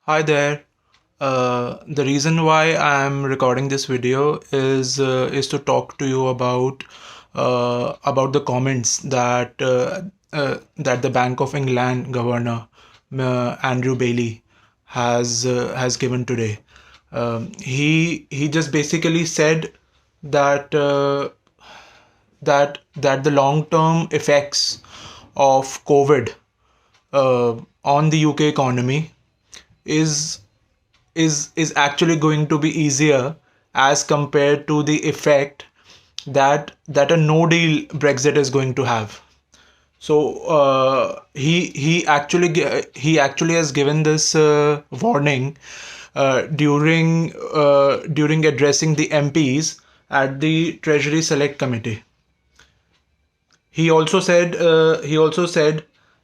Hi there. The reason why I'm recording this video is to talk to you about the comments that the Bank of England governor Andrew Bailey has given today. He just basically said that that the long term effects of COVID on the UK economy is is actually going to be easier as compared to the effect that a no deal Brexit is going to have. So he actually has given this warning during addressing the MPs at the Treasury Select Committee. He also said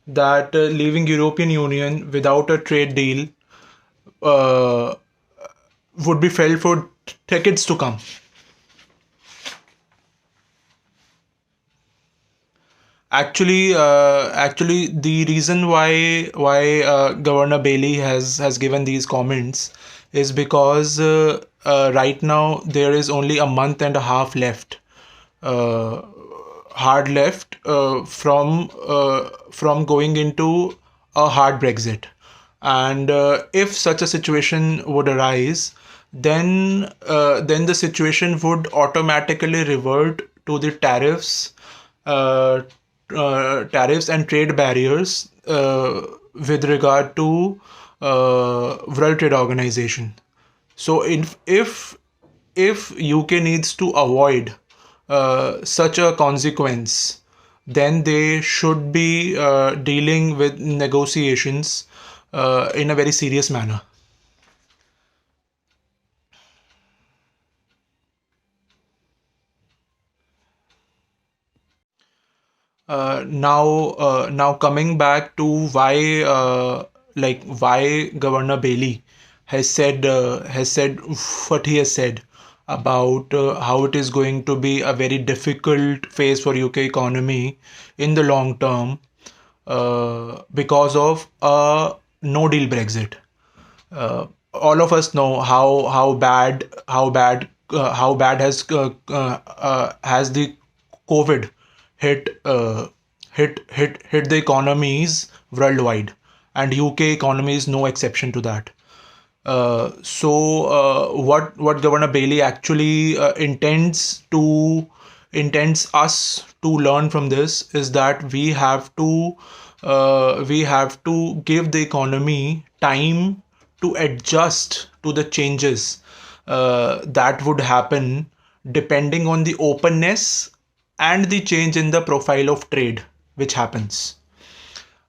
that leaving European Union without a trade deal uh, would be felt for decades to come. Actually, the reason why Governor Bailey has given these comments is because right now there is only a month and a half left, uh, hard left from going into a hard Brexit, and if such a situation would arise, then the situation would automatically revert to the uh, tariffs and trade barriers with regard to World Trade Organization. So if UK needs to avoid such a consequence, then they should be dealing with negotiations in a very serious manner. Now coming back to why Governor Bailey has said what he has said about how it is going to be a very difficult phase for UK economy in the long term because of a no deal Brexit. All of us know how bad has the COVID hit hit the economies worldwide, and UK economy is no exception to that. What Governor Bailey actually intends us to learn from this is that we have to give the economy time to adjust to the changes that would happen depending on the openness and the change in the profile of trade which happens.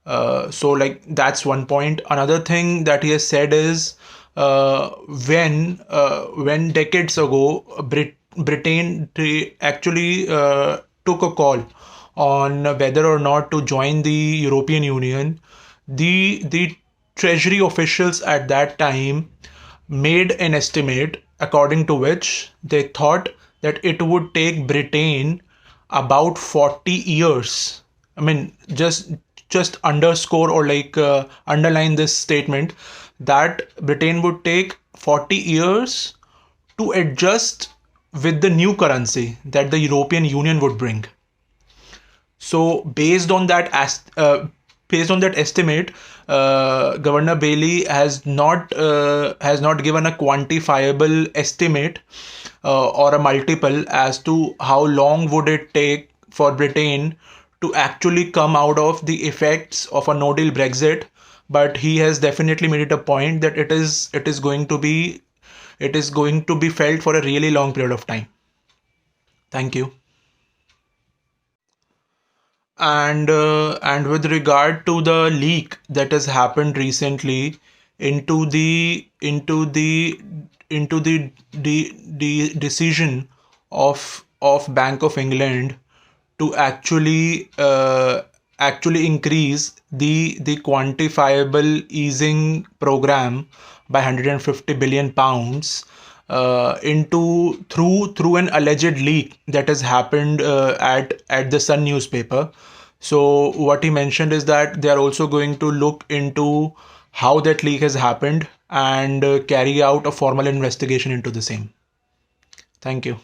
So like that's one point. Another thing that he has said is uh, when decades ago Britain actually took a call on whether or not to join the European Union, the treasury officials at that time made an estimate according to which they thought that it would take Britain about 40 years. I mean, just underscore or underline this statement that Britain would take 40 years to adjust with the new currency that the European Union would bring. So based on that estimate, Governor Bailey has not given a quantifiable estimate or a multiple as to how long would it take for Britain to actually come out of the effects of a no deal Brexit. But he has definitely made it a point that it is going to be felt for a really long period of time. Thank you. And with regard to the leak that has happened recently into the decision of Bank of England to actually increase the quantifiable easing program by 150 billion pounds into through an alleged leak that has happened at the Sun newspaper. So what he mentioned is that they are also going to look into how that leak has happened and carry out a formal investigation into the same. Thank you.